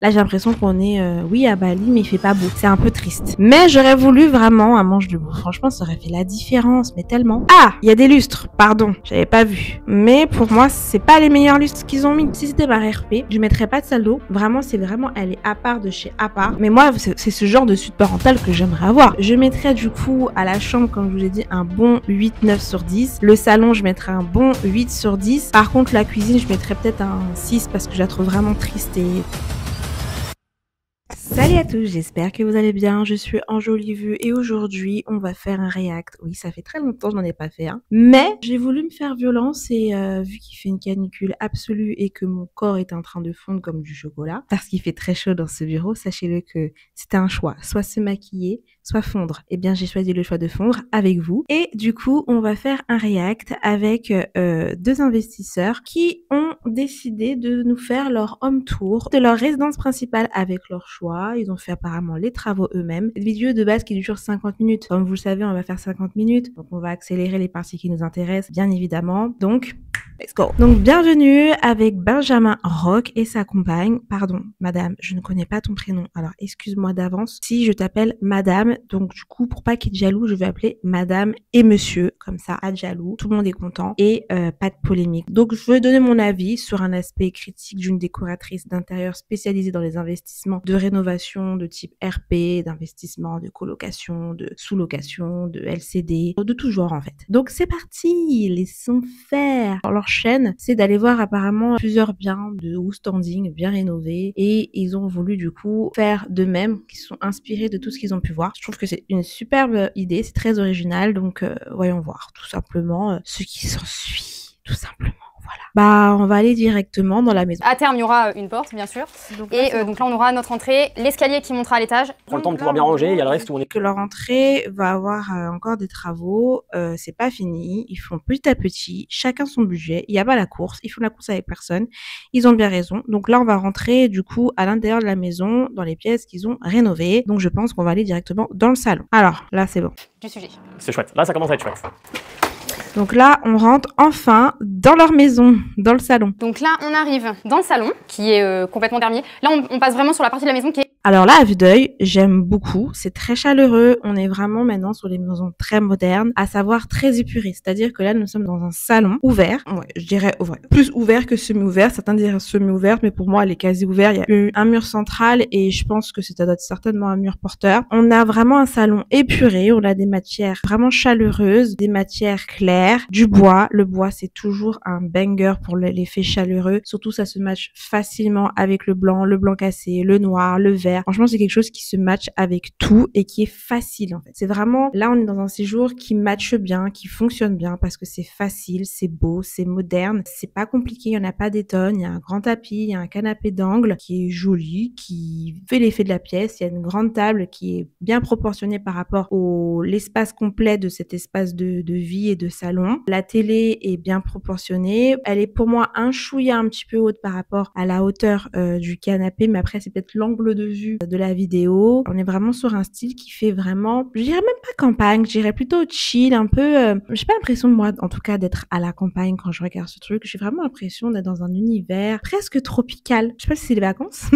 Là, j'ai l'impression qu'on est, oui, à Bali, mais il fait pas beau. C'est un peu triste. Mais j'aurais voulu vraiment un manche debout. Franchement, ça aurait fait la différence, mais tellement. Ah, il y a des lustres. Pardon, j'avais pas vu. Mais pour moi, c'est pas les meilleurs lustres qu'ils ont mis. Si c'était ma RP, je mettrais pas de salle d'eau. Vraiment, elle est à part de chez à part. Mais moi, c'est ce genre de suite parentale que j'aimerais avoir. Je mettrais du coup à la chambre, comme je vous ai dit, un bon 8-9 sur 10. Le salon, je mettrais un bon 8 sur 10. Par contre, la cuisine, je mettrais peut-être un 6 parce que je la trouve vraiment triste et... Salut à tous, j'espère que vous allez bien, je suis Enjolivue et aujourd'hui on va faire un react. Oui, ça fait très longtemps que je n'en ai pas fait un, mais j'ai voulu me faire violence et vu qu'il fait une canicule absolue et que mon corps est en train de fondre comme du chocolat, parce qu'il fait très chaud dans ce bureau, sachez-le que c'était un choix, soit se maquiller, soit fondre. Eh bien j'ai choisi le choix de fondre avec vous et du coup on va faire un react avec deux investisseurs qui ont décidé de nous faire leur home tour de leur résidence principale avec leur choix. Ils ont fait apparemment les travaux eux-mêmes. Cette vidéo de base qui dure 50 minutes. Comme vous le savez, on va faire 50 minutes. Donc on va accélérer les parties qui nous intéressent, bien évidemment. Donc, let's go. Donc bienvenue avec Benjamin Rock et sa compagne. Pardon, madame, je ne connais pas ton prénom. Alors excuse-moi d'avance si je t'appelle madame. Donc du coup, pour pas qu'il y ait de jaloux, je vais appeler madame et monsieur. Comme ça, pas de jaloux. Tout le monde est content et pas de polémique. Donc je vais donner mon avis sur un aspect critique d'une décoratrice d'intérieur spécialisée dans les investissements de rénovation de type RP, d'investissement, de colocation, de sous-location, de LCD, de tout genre en fait. Donc c'est parti, laissons faire. Alors, leur chaîne, c'est d'aller voir apparemment plusieurs biens de haut standing, bien rénovés, et ils ont voulu du coup faire de même, qui sont inspirés de tout ce qu'ils ont pu voir. Je trouve que c'est une superbe idée, c'est très original, donc voyons voir tout simplement ce qui s'ensuit, tout simplement. Voilà. Bah, on va aller directement dans la maison. À terme, il y aura une porte, bien sûr. Donc là, on aura notre entrée, l'escalier qui montre à l'étage. On prend le temps de pouvoir bien ranger, il y a le reste où on est. Que leur entrée va avoir encore des travaux, c'est pas fini, ils font petit à petit, chacun son budget, il y a pas la course, ils font la course avec personne, ils ont bien raison. Donc là, on va rentrer du coup à l'intérieur de la maison, dans les pièces qu'ils ont rénovées. Donc je pense qu'on va aller directement dans le salon. Alors, là, c'est bon. Du sujet. C'est chouette, là ça commence à être chouette. Donc là, on rentre enfin dans leur maison, dans le salon. Donc là, on arrive dans le salon, qui est complètement dernier. Là, on passe vraiment sur la partie de la maison qui est... Alors là, à vue d'œil, j'aime beaucoup. C'est très chaleureux. On est vraiment maintenant sur les maisons très modernes, à savoir très épurées. C'est-à-dire que là, nous sommes dans un salon ouvert. Ouais, je dirais ouais, plus ouvert que semi-ouvert. Certains diraient semi-ouvert, mais pour moi, elle est quasi ouverte. Il y a un mur central et je pense que c'est certainement un mur porteur. On a vraiment un salon épuré. On a des matières vraiment chaleureuses, des matières claires, du bois. Le bois, c'est toujours un banger pour l'effet chaleureux. Surtout, ça se matche facilement avec le blanc cassé, le noir, le vert. Franchement, c'est quelque chose qui se matche avec tout et qui est facile en fait. C'est vraiment, là on est dans un séjour qui matche bien, qui fonctionne bien parce que c'est facile, c'est beau, c'est moderne, c'est pas compliqué, il y en a pas des tonnes, il y a un grand tapis, il y a un canapé d'angle qui est joli, qui fait l'effet de la pièce, il y a une grande table qui est bien proportionnée par rapport l'espace complet de cet espace de vie et de salon. La télé est bien proportionnée, elle est pour moi un chouïa un petit peu haute par rapport à la hauteur du canapé, mais après c'est peut-être l'angle de vue de la vidéo. On est vraiment sur un style qui fait vraiment, je dirais même pas campagne, je dirais plutôt chill, un peu, j'ai pas l'impression moi en tout cas d'être à la campagne quand je regarde ce truc, j'ai vraiment l'impression d'être dans un univers presque tropical. Je sais pas si c'est les vacances,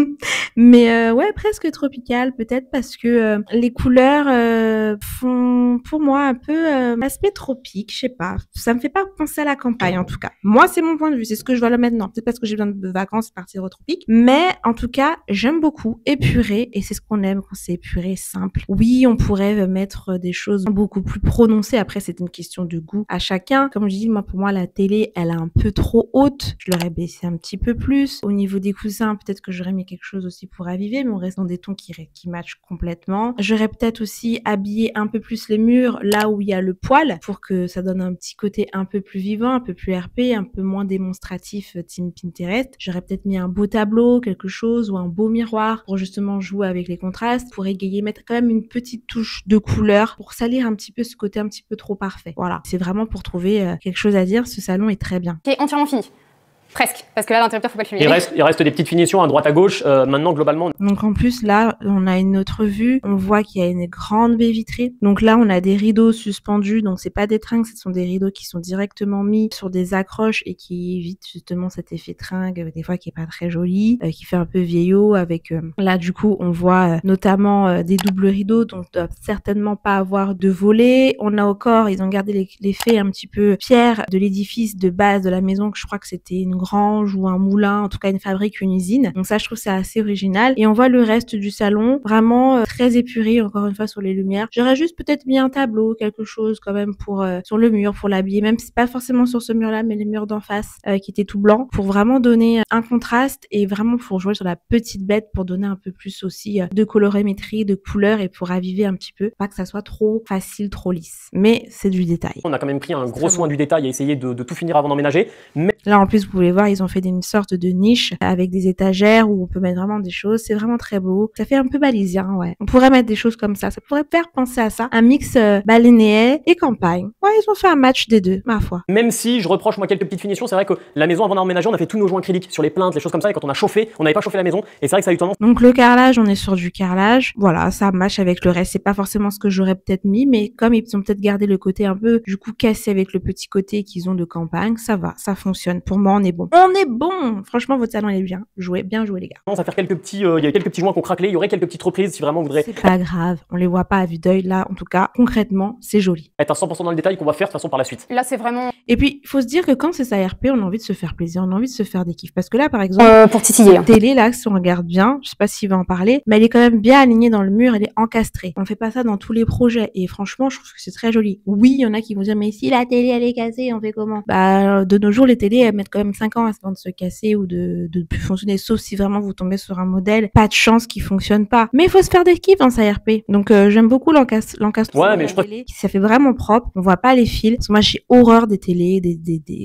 mais ouais, presque tropical peut-être parce que les couleurs font pour moi un peu aspect tropique, je sais pas, ça me fait pas penser à la campagne en tout cas. Moi c'est mon point de vue, c'est ce que je vois là maintenant, c'est parce que j'ai besoin de vacances partir au tropique, mais en tout cas j'aime beaucoup épuré et c'est ce qu'on aime quand c'est épuré, simple. Oui, on pourrait mettre des choses beaucoup plus prononcées, après c'est une question de goût à chacun. Comme je dis, moi pour moi la télé elle est un peu trop haute, je l'aurais baissé un petit peu plus. Au niveau des coussins, peut-être que j'aurais mis quelque chose aussi pour raviver, mais on reste dans des tons qui matchent complètement. J'aurais peut-être aussi habillé un peu plus les murs là où il y a le poêle pour que ça donne un petit côté un peu plus vivant, un peu plus RP, un peu moins démonstratif team Pinterest. J'aurais peut-être mis un beau tableau, quelque chose, ou un beau miroir pour justement jouer avec les contrastes, pour égayer, mettre quand même une petite touche de couleur pour salir un petit peu ce côté un petit peu trop parfait. Voilà, c'est vraiment pour trouver quelque chose à dire. Ce salon est très bien. Qui est entièrement fini. Presque, parce que là, l'interrupteur, faut pas le fumer. Il reste des petites finitions à droite à gauche. Maintenant, globalement. Donc en plus, là, on a une autre vue. On voit qu'il y a une grande baie vitrée. Donc là, on a des rideaux suspendus. Donc c'est pas des tringues, ce sont des rideaux qui sont directement mis sur des accroches et qui évitent justement cet effet tringue, des fois qui est pas très joli, qui fait un peu vieillot avec... Là, du coup, on voit notamment des doubles rideaux, donc doivent certainement pas avoir de volets. On a encore, ils ont gardé l'effet un petit peu pierre de l'édifice de base de la maison, que je crois que c'était une grange ou un moulin, en tout cas une fabrique, une usine. Donc ça, je trouve c'est assez original. Et on voit le reste du salon vraiment très épuré, encore une fois, sur les lumières. J'aurais juste peut-être mis un tableau, quelque chose quand même pour sur le mur, pour l'habiller, même si c'est pas forcément sur ce mur-là, mais les murs d'en face qui étaient tout blancs, pour vraiment donner un contraste et vraiment pour jouer sur la petite bête, pour donner un peu plus aussi de colorimétrie, de couleurs et pour raviver un petit peu, pas que ça soit trop facile, trop lisse. Mais c'est du détail. On a quand même pris un gros soin du détail et essayé de tout finir avant d'emménager. Mais là, en plus, vous pouvez voir, ils ont fait une sorte de niche avec des étagères où on peut mettre vraiment des choses. C'est vraiment très beau. Ça fait un peu balisien, ouais. On pourrait mettre des choses comme ça. Ça pourrait faire penser à ça. Un mix balinéais et campagne. Ouais, ils ont fait un match des deux, ma foi. Même si je reproche moi quelques petites finitions, c'est vrai que la maison avant d'emménager, on a fait tous nos joints acryliques sur les plaintes, les choses comme ça, et quand on a chauffé, on n'avait pas chauffé la maison, et c'est vrai que ça a eu tendance. Donc le carrelage, on est sur du carrelage. Voilà, ça match avec le reste. C'est pas forcément ce que j'aurais peut-être mis, mais comme ils ont peut-être gardé le côté un peu, du coup, cassé avec le petit côté qu'ils ont de campagne, ça va, ça fonctionne. Pour moi, on est bon. On est bon! Franchement, votre salon, il est bien. Bien joué, les gars. Ça faire quelques petits, il y a quelques petits joints qui ont craquelé, il y aurait quelques petites reprises si vraiment on voudrait. C'est pas grave, on les voit pas à vue d'œil là. En tout cas, concrètement, c'est joli. Être à 100% dans le détail qu'on va faire de toute façon par la suite. Là, c'est vraiment... Et puis, il faut se dire que quand c'est sa RP, on a envie de se faire plaisir, on a envie de se faire des kiffs. Parce que là, par exemple, pour titiller. la télé, là, si on regarde bien, je sais pas s'il va en parler, mais elle est quand même bien alignée dans le mur, elle est encastrée. On fait pas ça dans tous les projets. Et franchement, je trouve que c'est très joli. Oui, il y en a qui vont dire, mais si la télé, elle est cassée, on fait comment? Bah, de nos jours, les télés, elles mettent quand même 5 ans avant de se casser ou de plus fonctionner, sauf si vraiment vous tombez sur un modèle, pas de chance qui fonctionne pas. Mais il faut se faire des kiffs dans sa RP. Donc, j'aime beaucoup l'encastrement. Ouais, mais je crois télé. Ça fait vraiment propre. On voit pas les fils. Parce que moi, j'ai horreur des télés,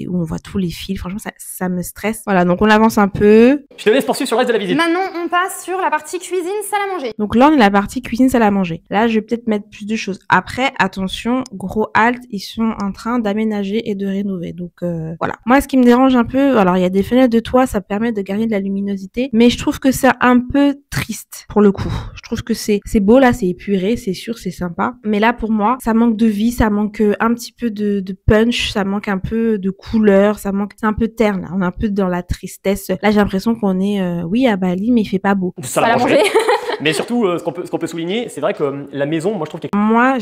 où on voit tous les fils. Franchement, ça me stresse. Voilà. Donc, on avance un peu. Je te laisse poursuivre sur le reste de la visite. Maintenant, on passe sur la partie cuisine, salle à manger. Donc là, on est la partie cuisine, salle à manger. Là, je vais peut-être mettre plus de choses. Après, attention, gros halt, ils sont en train d'aménager et de rénover. Donc, voilà. Moi, ce qui me dérange un peu, alors, il y a des fenêtres de toit, ça permet de gagner de la luminosité, mais je trouve que c'est un peu triste, pour le coup. Je trouve que c'est beau, là, c'est épuré, c'est sûr, c'est sympa. Mais là, pour moi, ça manque de vie, ça manque un petit peu de punch, ça manque un peu de couleur, c'est un peu terne, là. On est un peu dans la tristesse. Là, j'ai l'impression qu'on est, oui, à Bali, mais il fait pas beau. Salle à manger. Mais surtout, ce qu'on peut souligner, c'est vrai que la maison, moi je trouve que... Moi,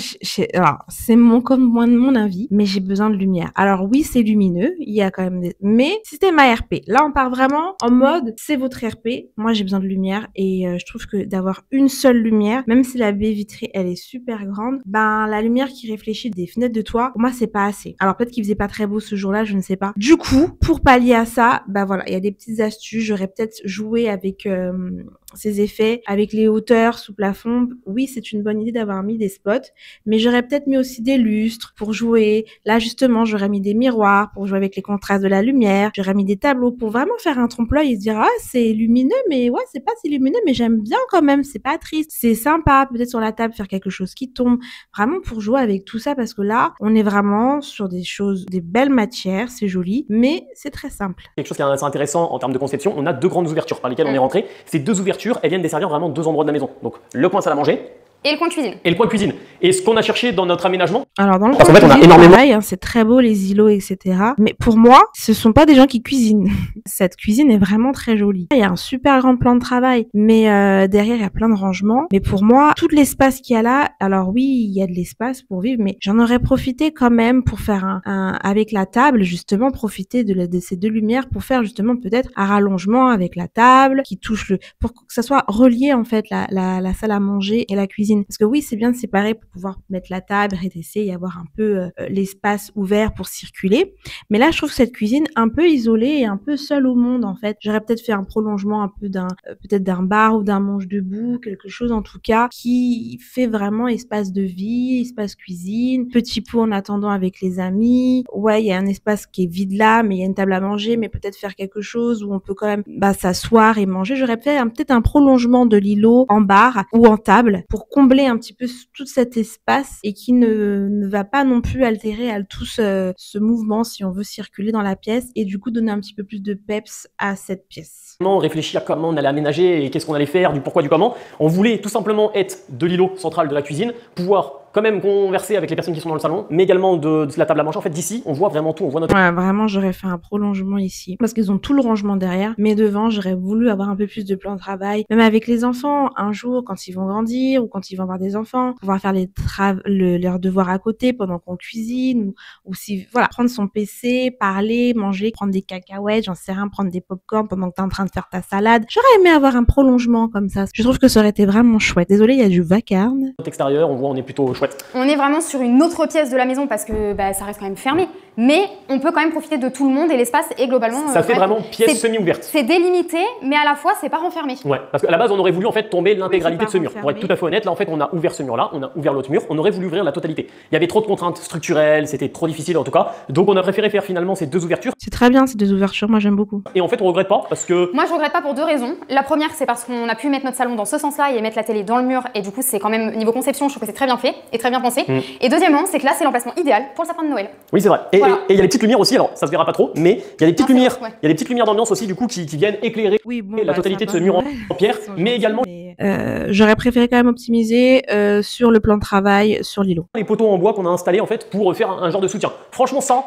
alors, c'est comme mon avis, mais j'ai besoin de lumière. Alors oui, c'est lumineux, il y a quand même mais système ARP. Là, on part vraiment en mode, c'est votre RP. Moi, j'ai besoin de lumière et je trouve que d'avoir une seule lumière, même si la baie vitrée, elle est super grande, ben la lumière qui réfléchit des fenêtres de toit, pour moi, c'est pas assez. Alors peut-être qu'il faisait pas très beau ce jour-là, je ne sais pas. Du coup, pour pallier à ça, ben voilà, il y a des petites astuces. J'aurais peut-être joué avec ces effets, avec les hauteurs sous plafond. Oui, c'est une bonne idée d'avoir mis des spots, mais j'aurais peut-être mis aussi des lustres pour jouer. Là, justement, j'aurais mis des miroirs pour jouer avec les contrastes de la lumière. J'aurais mis des tableaux pour vraiment faire un trompe-l'œil et se dire, ah, c'est lumineux, mais ouais, c'est pas si lumineux, mais j'aime bien quand même, c'est pas triste. C'est sympa, peut-être sur la table, faire quelque chose qui tombe. Vraiment pour jouer avec tout ça, parce que là, on est vraiment sur des choses, des belles matières, c'est joli, mais c'est très simple. Quelque chose qui est assez intéressant en termes de conception, on a deux grandes ouvertures par lesquelles on est rentré. Ces deux ouvertures, elles viennent desservir vraiment deux endroits de la maison. Donc le coin salle à manger et le coin cuisine. Et le coin cuisine. Et ce qu'on a cherché dans notre aménagement, alors dans le parce qu'en fait, on a énormément. Pareil, hein, c'est très beau les îlots, etc. Mais pour moi, ce sont pas des gens qui cuisinent. Cette cuisine est vraiment très jolie. Il y a un super grand plan de travail, mais derrière il y a plein de rangements. Mais pour moi, tout l'espace qu'il y a là, alors oui, il y a de l'espace pour vivre, mais j'en aurais profité quand même pour faire avec la table, justement, profiter de ces deux lumières pour faire justement peut-être un rallongement avec la table qui touche pour que ça soit relié en fait la salle à manger et la cuisine. Parce que oui, c'est bien de séparer pour pouvoir mettre la table, rétesser et avoir un peu l'espace ouvert pour circuler. Mais là, je trouve cette cuisine un peu isolée et un peu seule au monde, en fait. J'aurais peut-être fait un prolongement un peu peut-être d'un bar ou d'un mange debout, quelque chose en tout cas qui fait vraiment espace de vie, espace cuisine, petit pot en attendant avec les amis. Ouais, il y a un espace qui est vide là, mais il y a une table à manger, mais peut-être faire quelque chose où on peut quand même s'asseoir et manger. J'aurais peut-être un prolongement de l'îlot en bar ou en table pour combler un petit peu tout cet espace et qui ne ne va pas non plus altérer tout ce mouvement si on veut circuler dans la pièce et du coup donner un petit peu plus de peps à cette pièce. On réfléchit à comment on allait aménager et qu'est-ce qu'on allait faire, du pourquoi, du comment. On voulait tout simplement être de l'îlot central de la cuisine, pouvoir quand même converser avec les personnes qui sont dans le salon, mais également de la table à manger. En fait, d'ici, on voit vraiment tout, on voit notre... Ouais, vraiment, j'aurais fait un prolongement ici, parce qu'ils ont tout le rangement derrière, mais devant, j'aurais voulu avoir un peu plus de plan de travail, même avec les enfants, un jour, quand ils vont grandir, ou quand ils vont avoir des enfants, pouvoir faire leurs devoirs à côté pendant qu'on cuisine, ou si, voilà, prendre son PC, parler, manger, prendre des cacahuètes, j'en sais rien, prendre des pop-corn pendant que t'es en train de faire ta salade. J'aurais aimé avoir un prolongement comme ça. Je trouve que ça aurait été vraiment chouette. Désolée, il y a du vacarme. extérieur, on voit, on est plutôt chouette. On est vraiment sur une autre pièce de la maison parce que ça reste quand même fermé. Mais on peut quand même profiter de tout le monde et l'espace est globalement... Ça fait vraiment pièce semi-ouverte. C'est délimité, mais à la fois, c'est pas renfermé. Ouais, parce qu'à la base, on aurait voulu en fait tomber l'intégralité de ce mur. Pour être tout à fait honnête, là en fait, on a ouvert ce mur-là, on a ouvert l'autre mur, on aurait voulu ouvrir la totalité. Il y avait trop de contraintes structurelles, c'était trop difficile en tout cas. Donc on a préféré faire finalement ces deux ouvertures. C'est très bien ces deux ouvertures, moi j'aime beaucoup. Et en fait, on regrette pas parce que... Moi, je regrette pas pour deux raisons. La première, c'est parce qu'on a pu mettre notre salon dans ce sens-là et mettre la télé dans le mur. Et du coup, c'est quand même, niveau conception, je trouve que c'est très bien fait et très bien pensé. Et deuxièmement, c'est que là, c'est l'emplacement idéal pour le sapin de Noël. Oui, c'est vrai. Et Voilà. il y a les petites lumières aussi, alors ça se verra pas trop, mais il y a des petites lumières. Ouais. Il y a des petites lumières d'ambiance aussi du coup qui viennent éclairer la totalité de ce mur en pierre, mais également j'aurais préféré quand même optimiser sur le plan de travail sur l'îlot. les poteaux en bois qu'on a installés en fait pour faire un genre de soutien. Franchement ça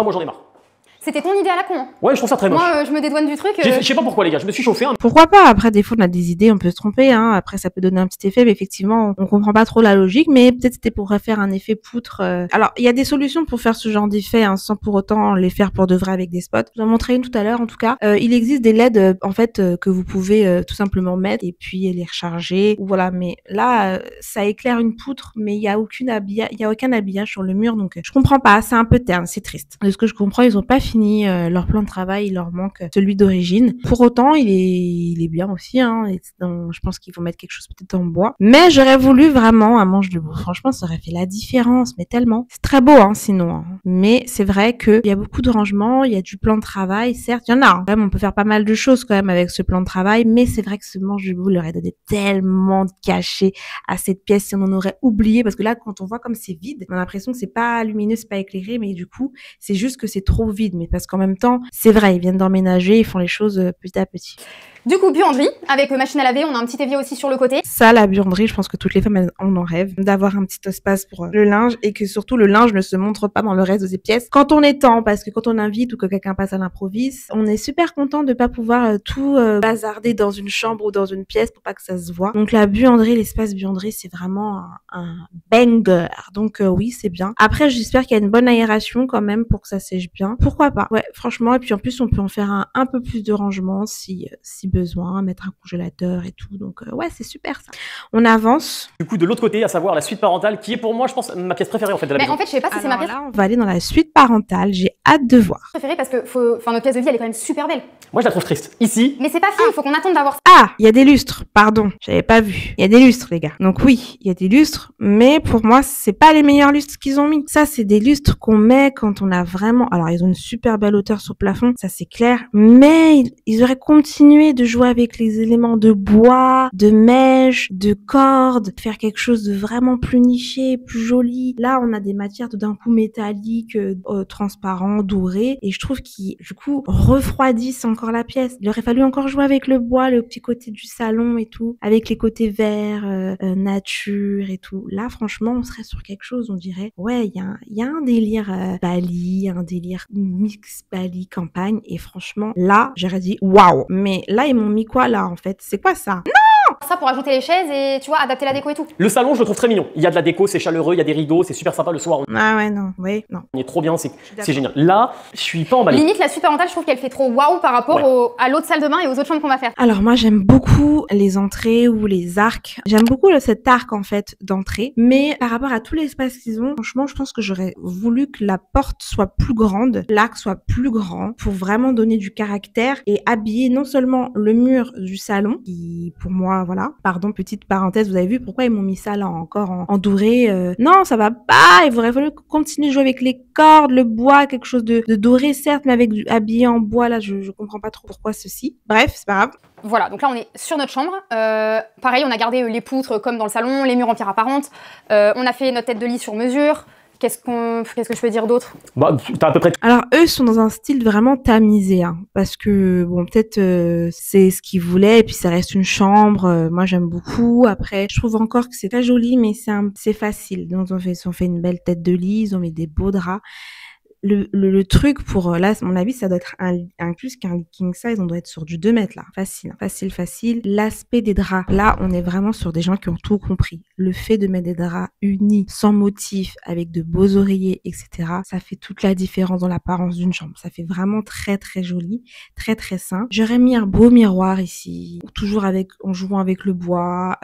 moi j'en ai marre. C'était ton idée à la con. Hein. Ouais, je trouve ça très moche. Moi, je me dédouane du truc. Je sais pas pourquoi les gars, je me suis chauffé. Pourquoi pas? Après, des fois, on a des idées, on peut se tromper, hein. Après, ça peut donner un petit effet, mais effectivement, on comprend pas trop la logique, mais peut-être c'était pour refaire un effet poutre. Alors, il y a des solutions pour faire ce genre d'effet, hein, sans pour autant les faire pour de vrai avec des spots. Je vous en montrerai une tout à l'heure, en tout cas. Il existe des LED, en fait, que vous pouvez tout simplement mettre et puis les recharger. Voilà, mais là, ça éclaire une poutre, mais il y a aucun habillage sur le mur, donc je comprends pas. C'est un peu terne, c'est triste. De ce que je comprends, ils ont pas fini leur plan de travail, il leur manque celui d'origine. Pour autant, il est bien aussi, hein. Je pense qu'il faut mettre quelque chose peut-être en bois. Mais j'aurais voulu vraiment un manche de bois. Franchement, ça aurait fait la différence, mais tellement. C'est très beau, hein, sinon. Hein. Mais c'est vrai qu'il y a beaucoup de rangements, il y a du plan de travail, certes, il y en a. Hein. Quand même, on peut faire pas mal de choses quand même avec ce plan de travail, mais c'est vrai que ce manche de bois leur aurait donné tellement de cachet à cette pièce si on en aurait oublié, parce que là, quand on voit comme c'est vide, on a l'impression que c'est pas lumineux, c'est pas éclairé, mais du coup, c'est juste que c'est trop vide. Mais parce qu'en même temps, c'est vrai, ils viennent d'emménager, ils font les choses petit à petit. Du coup, buanderie, avec machine à laver, on a un petit évier aussi sur le côté. Ça, la buanderie, je pense que toutes les femmes, elles en rêvent, d'avoir un petit espace pour le linge et que surtout le linge ne se montre pas dans le reste des pièces quand on est temps, parce que quand on invite ou que quelqu'un passe à l'improviste, on est super content de pas pouvoir tout bazarder dans une chambre ou dans une pièce pour pas que ça se voit. Donc la buanderie, l'espace buanderie, c'est vraiment un banger. Donc oui, c'est bien. Après, j'espère qu'il y a une bonne aération quand même pour que ça sèche bien. Pourquoi pas? Ouais, franchement. Et puis en plus, on peut en faire un peu plus de rangement si besoin, mettre un congélateur et tout. Donc ouais, c'est super ça. On avance. Du coup, de l'autre côté, à savoir la suite parentale, qui est pour moi, je pense, ma pièce préférée en fait de la maison. En fait, je sais pas si c'est ma pièce là, on va aller dans la suite parentale. J'ai hâte de voir. préférée parce que notre pièce de vie, elle est quand même super belle. Moi, je la trouve triste. Ici. Mais c'est pas fini, il faut qu'on attende d'avoir ça. Ah, il y a des lustres. Pardon, j'avais pas vu. Il y a des lustres, les gars. Donc oui, il y a des lustres, mais pour moi, c'est pas les meilleurs lustres qu'ils ont mis. Ça, c'est des lustres qu'on met quand on a vraiment... Alors, ils ont une super belle hauteur sur le plafond, ça c'est clair, mais ils auraient continué de jouer avec les éléments de bois, de mèche, de cordes, faire quelque chose de vraiment plus niché, plus joli. Là, on a des matières tout d'un coup métalliques, transparents, dorés, et je trouve qu'ils, du coup, refroidissent encore la pièce. Il aurait fallu encore jouer avec le bois, le petit côté du salon et tout, avec les côtés verts, nature et tout. Là, franchement, on serait sur quelque chose, on dirait, ouais, il y a un délire Bali, un délire mix Bali campagne, et franchement, là, j'aurais dit waouh. Mais là, ils m'ont mis quoi là en fait? C'est quoi ça? Non! Ça pour ajouter les chaises et tu vois, adapter la déco et tout. Le salon, je le trouve très mignon. Il y a de la déco, c'est chaleureux, il y a des rideaux, c'est super sympa le soir. Ah ouais, non, oui, non. On est trop bien, c'est génial. Là, je suis pas emballé. Limite, la suite parentale, je trouve qu'elle fait trop waouh par rapport à l'autre salle de bain et aux autres chambres qu'on va faire. Alors moi, j'aime beaucoup les entrées ou les arcs. J'aime beaucoup cet arc en fait d'entrée, mais par rapport à tout l'espace qu'ils ont, franchement, je pense que j'aurais voulu que la porte soit plus grande, l'arc soit plus grand pour vraiment donner du caractère et habiller non seulement le mur du salon, qui pour moi, voilà, pardon, petite parenthèse, vous avez vu pourquoi ils m'ont mis ça là encore en doré? Non, ça va pas, il aurait fallu continuer de jouer avec les cordes, le bois, quelque chose de doré certes, mais avec habillé en bois, là, je comprends pas trop pourquoi ceci. Bref, c'est pas grave. Voilà, donc là on est sur notre chambre. Pareil, on a gardé les poutres comme dans le salon, les murs en pierre apparente. On a fait notre tête de lit sur mesure. Qu'est-ce que je peux dire d'autre? Bah, t'as à peu près. Alors eux sont dans un style vraiment tamisé, hein, parce que bon peut-être c'est ce qu'ils voulaient et puis ça reste une chambre. Moi j'aime beaucoup. Après je trouve encore que c'est très joli, mais c'est facile. Donc ils ont fait une belle tête de lit, ils ont mis des beaux draps. Le truc pour là, à mon avis, ça doit être un plus qu'un king size, on doit être sur du 2 mètres là. Facile, facile. L'aspect des draps, là, on est vraiment sur des gens qui ont tout compris. Le fait de mettre des draps unis, sans motif, avec de beaux oreillers, etc., ça fait toute la différence dans l'apparence d'une chambre. Ça fait vraiment très très joli, très très sain. J'aurais mis un beau miroir ici, toujours en jouant avec le bois,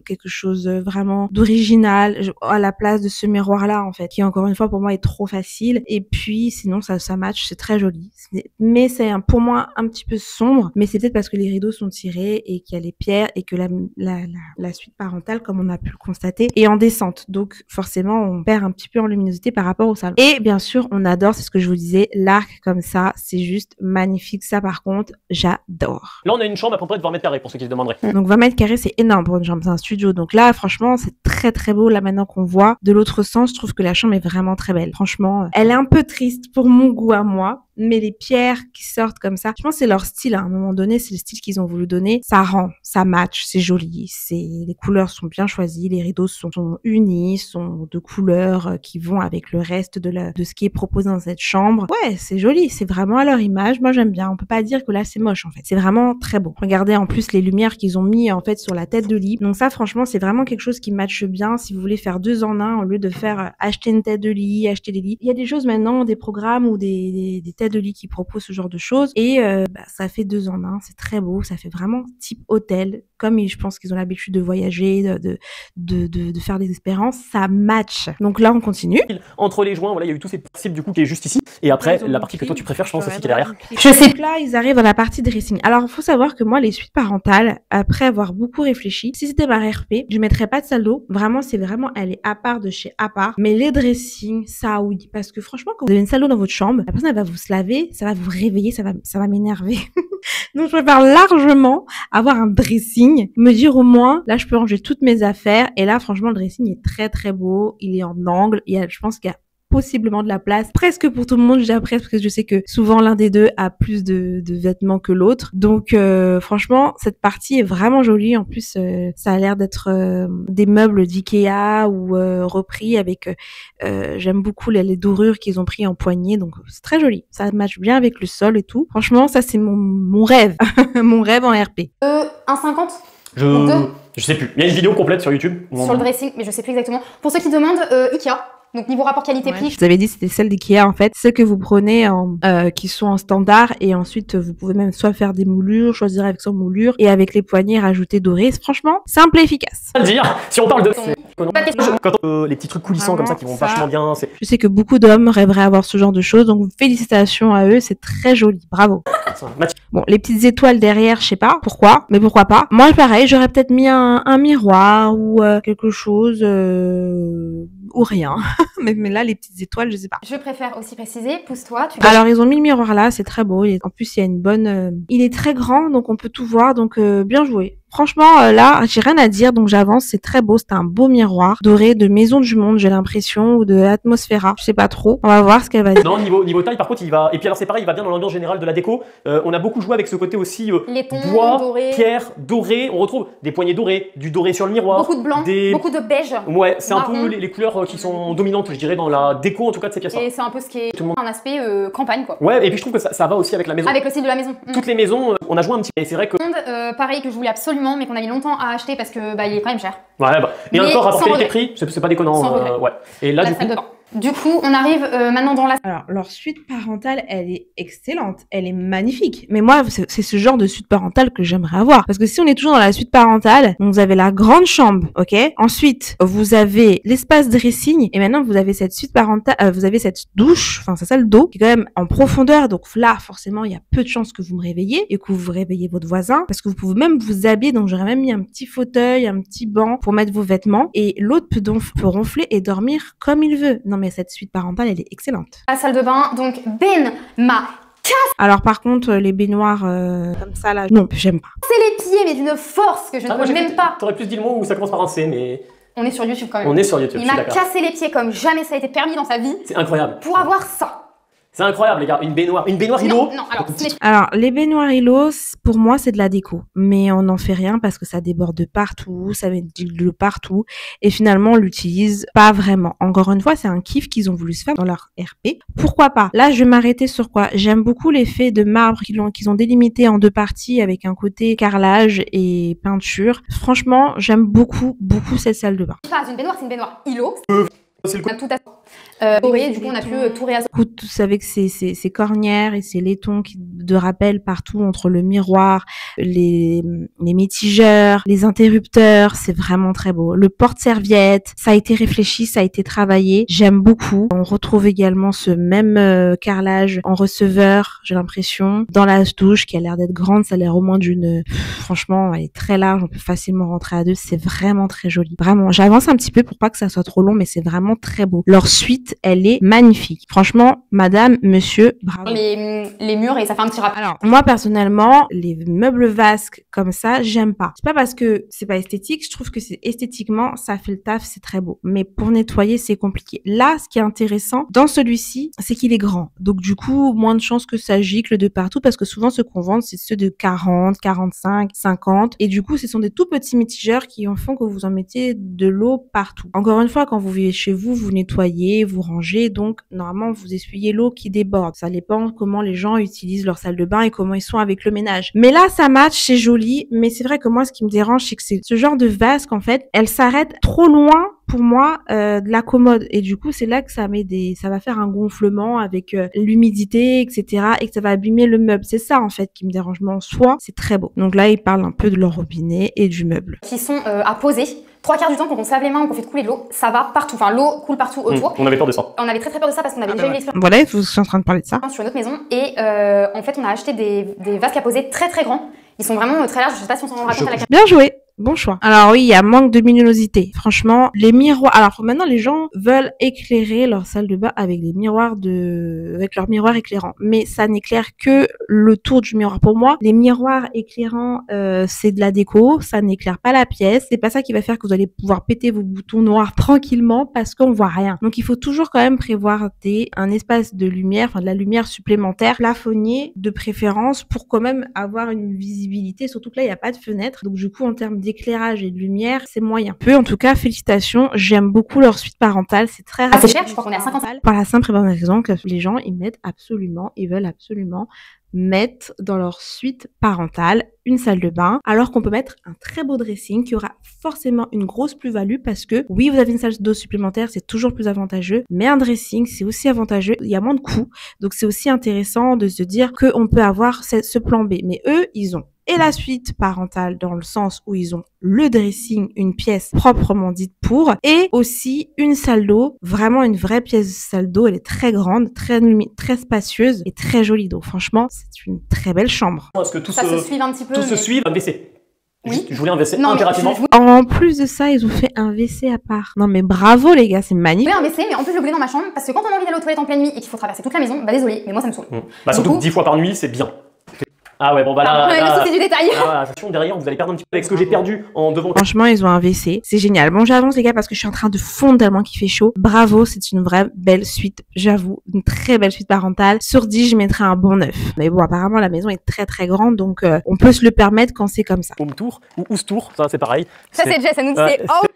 quelque chose vraiment d'original à la place de ce miroir là en fait, qui encore une fois pour moi est trop facile. Et puis sinon ça match, c'est très joli. Mais c'est pour moi un petit peu sombre, mais c'est peut-être parce que les rideaux sont tirés et qu'il y a les pierres et que la suite parentale, comme on a pu le constater, est en descente. Donc forcément on perd un petit peu en luminosité par rapport au salon. Et bien sûr on adore, c'est ce que je vous disais, l'arc comme ça, c'est juste magnifique. Ça par contre, j'adore. Là on a une chambre à peu près de 20 mètres carrés pour ceux qui se demanderaient. Donc 20 mètres carrés c'est énorme pour une chambre, c'est un studio. Donc là franchement c'est très très beau. Là maintenant qu'on voit de l'autre sens, je trouve que la chambre est vraiment très belle. Franchement, elle est un peu triste pour mon goût à moi, mais les pierres qui sortent comme ça, je pense que c'est leur style, à un moment donné, c'est le style qu'ils ont voulu donner. Ça rend, ça match, c'est joli, les couleurs sont bien choisies, les rideaux sont unis, sont de couleurs qui vont avec le reste de ce qui est proposé dans cette chambre. Ouais, c'est joli, c'est vraiment à leur image. Moi j'aime bien, on peut pas dire que là c'est moche en fait. C'est vraiment très beau. Regardez en plus les lumières qu'ils ont mis en fait sur la tête de lit. Donc ça franchement, c'est vraiment quelque chose qui matche bien si vous voulez faire 2 en 1 au lieu de faire acheter une tête de lit, acheter des lits. Il y a des choses maintenant, des programmes ou des têtes de lit qui proposent ce genre de choses et ça fait 2 en 1, c'est très beau, ça fait vraiment type hôtel, comme je pense qu'ils ont l'habitude de voyager, de faire des expériences, ça match. Donc là on continue. Entre les joints, voilà, il y a eu tous ces principes du coup qui est juste ici et après la partie que toi tu préfères, je pense aussi qui est derrière. Je sais que là ils arrivent à la partie dressing. Alors il faut savoir que moi les suites parentales, après avoir beaucoup réfléchi, si c'était ma RP, je mettrais pas de salle d'eau. Vraiment elle est à part de chez à part, mais les dressings, ça oui, parce que franchement quand vous avez une salle d'eau dans votre chambre, la personne elle va vous se laver, ça va vous réveiller, ça va m'énerver. Donc je préfère largement avoir un dressing, me dire au moins là je peux ranger toutes mes affaires et là franchement le dressing est très très beau, il est en angle, je pense qu'il y a possiblement de la place presque pour tout le monde, déjà presque, parce que je sais que souvent l'un des deux a plus de vêtements que l'autre. Donc franchement cette partie est vraiment jolie. En plus ça a l'air d'être des meubles d'Ikea ou repris avec j'aime beaucoup les dorures qu'ils ont pris en poignée, donc c'est très joli, ça matche bien avec le sol et tout. Franchement ça c'est mon rêve mon rêve en RP. 1,50 je sais plus, il y a une vidéo complète sur YouTube sur le dressing, mais je sais plus exactement. Pour ceux qui demandent, Ikea. Donc niveau rapport qualité-prix. Je vous avais dit c'était celle d'Ikea en fait, ceux que vous prenez qui sont en standard et ensuite vous pouvez même soit faire des moulures, choisir avec son moulure et avec les poignées rajouter doré. Franchement, simple et efficace. À dire, si on parle de quand les petits trucs coulissants comme ça qui vont vachement bien, je sais que beaucoup d'hommes rêveraient avoir ce genre de choses, donc félicitations à eux, c'est très joli, bravo. Bon, les petites étoiles derrière, je sais pas pourquoi, mais pourquoi pas. Moi pareil, j'aurais peut-être mis un miroir ou quelque chose ou rien. mais là, les petites étoiles, je sais pas. Je préfère aussi préciser, pousse-toi. Alors, ils ont mis le miroir là, c'est très beau. En plus, il y a une bonne... il est très grand, donc on peut tout voir, donc bien joué. Franchement, là, j'ai rien à dire, donc j'avance, c'est très beau, c'est un beau miroir doré de Maison du Monde, j'ai l'impression, ou de Atmosphera, je sais pas trop. On va voir ce qu'elle va dire. Non, niveau taille, par contre, il va... Et puis alors, c'est pareil, il va bien dans l'ambiance générale de la déco. On a beaucoup joué avec ce côté aussi les tons bois, dorés, pierre, doré. On retrouve des poignées dorées, du doré sur le miroir. Beaucoup de blanc, beaucoup de beige. Ouais, c'est un peu les couleurs qui sont dominantes, je dirais, dans la déco, en tout cas, de ces pièces-là. Et c'est un peu ce qui est un aspect campagne, quoi. Ouais, et puis je trouve que ça va aussi avec la maison. Avec le style de la maison. Toutes les maisons, on a joué un petit peu. Et c'est vrai que... pareil, que je voulais absolument, mais qu'on a mis longtemps à acheter parce que il est quand même cher. Ouais, et encore rapport qualité-prix, c'est pas déconnant. Ouais. Et là, du coup, on arrive maintenant dans la... Alors, leur suite parentale, elle est excellente, elle est magnifique. Mais moi, c'est ce genre de suite parentale que j'aimerais avoir. Parce que si on est toujours dans la suite parentale, donc vous avez la grande chambre, ok? Ensuite, vous avez l'espace dressing, et maintenant vous avez cette suite parentale, vous avez cette douche, enfin sa salle d'eau, qui est quand même en profondeur. Donc là, forcément, il y a peu de chances que vous me réveillez et que vous réveillez votre voisin, parce que vous pouvez même vous habiller. Donc j'aurais même mis un petit fauteuil, un petit banc pour mettre vos vêtements, et l'autre peut ronfler et dormir comme il veut. Non mais cette suite parentale, elle est excellente. La salle de bain, donc ma casse. Alors par contre, les baignoires comme ça là, non, j'aime pas. C'est les pieds, mais d'une force que je ne peux même pas. T'aurais plus dit le mot où ça commence par un C, mais On est sur YouTube quand même. On est sur YouTube. Il m'a cassé les pieds comme jamais ça a été permis dans sa vie. C'est incroyable. Pour avoir ça. C'est incroyable, les gars. Une baignoire Hilo. Non, alors, les baignoires Hilo, pour moi, c'est de la déco. Mais on n'en fait rien parce que ça déborde partout, ça met de l'eau partout. Et finalement, on l'utilise pas vraiment. Encore une fois, c'est un kiff qu'ils ont voulu se faire dans leur RP. Pourquoi pas? Là, je vais m'arrêter sur quoi? J'aime beaucoup l'effet de marbre qu'ils ont délimité en 2 parties avec un côté carrelage et peinture. Franchement, j'aime beaucoup cette salle de bain. Pas une baignoire, c'est une baignoire Hilo. C'est le coup. On a tout à du coup, on a pu tout réassocier. Avec ces cornières et ces laitons de rappel partout entre le miroir, les mitigeurs, les interrupteurs, c'est vraiment très beau. Le porte-serviette, ça a été réfléchi, ça a été travaillé. J'aime beaucoup. On retrouve également ce même carrelage en receveur, j'ai l'impression, dans la douche qui a l'air d'être grande. Ça a l'air au moins franchement, elle est très large. On peut facilement rentrer à 2. C'est vraiment très joli. Vraiment, j'avance un petit peu pour pas que ça soit trop long, mais c'est vraiment très beau. Leur suite, elle est magnifique. Franchement, madame, monsieur, bravo. Les murs et ça fait un petit rappel. Alors, moi, personnellement, les meubles vasques comme ça, j'aime pas. C'est pas parce que c'est pas esthétique, je trouve que c'est esthétiquement, ça fait le taf, c'est très beau. Mais pour nettoyer, c'est compliqué. Là, ce qui est intéressant dans celui-ci, c'est qu'il est grand. Donc, du coup, moins de chances que ça gicle de partout parce que souvent, ceux qu'on vend, c'est ceux de 40, 45, 50. Et du coup, ce sont des tout petits mitigeurs qui en font que vous en mettez de l'eau partout. Encore une fois, quand vous vivez chez vous, vous nettoyez, vous rangez, donc normalement vous essuyez l'eau qui déborde. Ça dépend comment les gens utilisent leur salle de bain et comment ils sont avec le ménage. Mais là, ça match, c'est joli, mais c'est vrai que moi, ce qui me dérange, c'est que c'est ce genre de vasque, en fait, elle s'arrête trop loin pour moi de la commode et du coup c'est là que ça va faire un gonflement avec l'humidité, etc., et que ça va abîmer le meuble. C'est ça en fait qui me dérange. Mais en soi, c'est très beau. Donc là, ils parlent un peu de leur robinet et du meuble qui sont à poser. 3/4 du temps, quand on se lave les mains ou qu'on fait couler de l'eau, ça va partout. Enfin, l'eau coule partout autour. On avait peur de ça. On avait très peur de ça parce qu'on avait déjà eu l'expérience. Voilà, je suis en train de parler de ça. Sur une autre maison et en fait, on a acheté des vasques à poser très grands. Ils sont vraiment très larges. Je sais pas si on s'en rend compte à la caméra. Bien joué. Bon choix. Alors oui, il y a manque de luminosité. Franchement, les miroirs. Alors maintenant, les gens veulent éclairer leur salle de bain avec les miroirs avec leurs miroirs éclairants. Mais ça n'éclaire que le tour du miroir. Pour moi, les miroirs éclairants, c'est de la déco. Ça n'éclaire pas la pièce. C'est pas ça qui va faire que vous allez pouvoir péter vos boutons noirs tranquillement parce qu'on voit rien. Donc il faut toujours quand même prévoir un espace de lumière, enfin de la lumière supplémentaire, plafonnier de préférence pour quand même avoir une visibilité. Surtout que là, il n'y a pas de fenêtre. Donc du coup, en termes d'éclairage et de lumière, c'est moyen. En tout cas, félicitations. J'aime beaucoup leur suite parentale. C'est très rare. C'est cher, je crois qu'on est à 50. Par la simple et bonne raison que les gens, ils veulent absolument mettre dans leur suite parentale une salle de bain, alors qu'on peut mettre un très beau dressing qui aura forcément une grosse plus-value parce que oui, vous avez une salle d'eau supplémentaire, c'est toujours plus avantageux, mais un dressing, c'est aussi avantageux, il y a moins de coûts, donc c'est aussi intéressant de se dire qu'on peut avoir ce plan B. Mais eux, ils ont et la suite parentale dans le sens où ils ont le dressing, une pièce proprement dite pour, et aussi une salle d'eau, vraiment une vraie pièce de salle d'eau. Elle est très grande, très spacieuse et très jolie d'eau. Franchement, c'est une très belle chambre. Est-ce que tout ça se suive un petit peu. Tout se suive, un WC. Oui. Je voulais un WC impérativement. En plus de ça, ils ont fait un WC à part. Non mais bravo les gars, c'est magnifique. Oui, un WC, mais en plus je le voulais dans ma chambre parce que quand on a envie d'aller aux toilettes en pleine nuit et qu'il faut traverser toute la maison, bah désolé, mais moi ça me saoule. Bah surtout 10 fois par nuit, c'est bien. Ah ouais, bon bah là, là c'est du détail. Attention, derrière, vous allez perdre un petit peu avec ce que j'ai perdu en devant. Franchement, ils ont un WC, c'est génial. Bon, j'avance les gars parce que je suis en train de fondre tellement qu'il fait chaud. Bravo, c'est une vraie belle suite, j'avoue, une très belle suite parentale. Sur 10, je mettrais un bon 9. Mais bon, apparemment, la maison est très très grande, donc on peut se le permettre quand c'est comme ça. Home tour ou house tour, ça c'est pareil. Ça c'est Jess, ça nous dit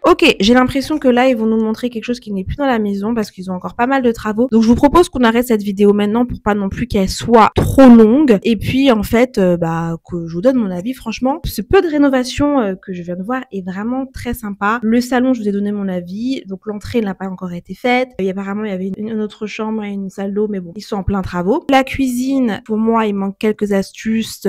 Ok, j'ai l'impression que là, ils vont nous montrer quelque chose qui n'est plus dans la maison parce qu'ils ont encore pas mal de travaux. Donc je vous propose qu'on arrête cette vidéo maintenant pour pas non plus qu'elle soit trop longue. Et puis en fait, que je vous donne mon avis. Franchement, ce peu de rénovation que je viens de voir est vraiment très sympa. Le salon, je vous ai donné mon avis. Donc l'entrée n'a pas encore été faite. Apparemment, il y avait une autre chambre et une salle d'eau, mais bon, ils sont en plein travaux. La cuisine, pour moi, il manque quelques astuces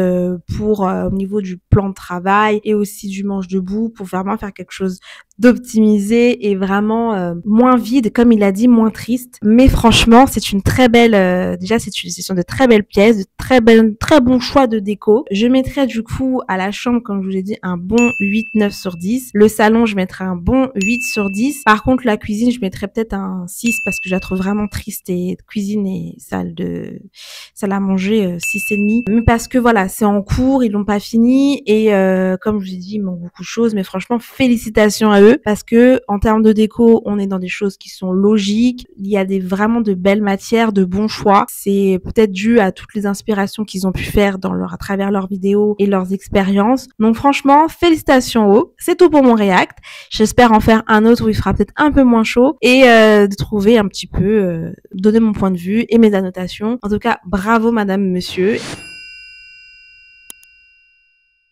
pour au niveau du plan de travail et aussi du manche debout pour vraiment faire quelque chose d'optimisé et vraiment moins vide, comme il a dit, moins triste. Mais franchement, c'est une très belle, déjà ce sont de très belles pièces, de très bon choix de déco. Je mettrais du coup à la chambre, comme je vous ai dit, un bon 8-9 sur 10. Le salon, je mettrais un bon 8 sur 10. Par contre, la cuisine, je mettrais peut-être un 6 parce que je la trouve vraiment triste, et cuisine et salle à manger 6,5. Mais parce que voilà, c'est en cours, ils l'ont pas fini et comme je vous ai dit, il manque beaucoup de choses, mais franchement, félicitations à eux. parce que en termes de déco, on est dans des choses qui sont logiques. Il y a vraiment de belles matières, de bons choix. C'est peut-être dû à toutes les inspirations qu'ils ont pu faire à travers leurs vidéos et leurs expériences. Donc franchement, félicitations aux. C'est tout pour mon react. J'espère en faire un autre où il fera peut-être un peu moins chaud et de trouver un petit peu, donner mon point de vue et mes annotations. En tout cas, bravo madame, monsieur.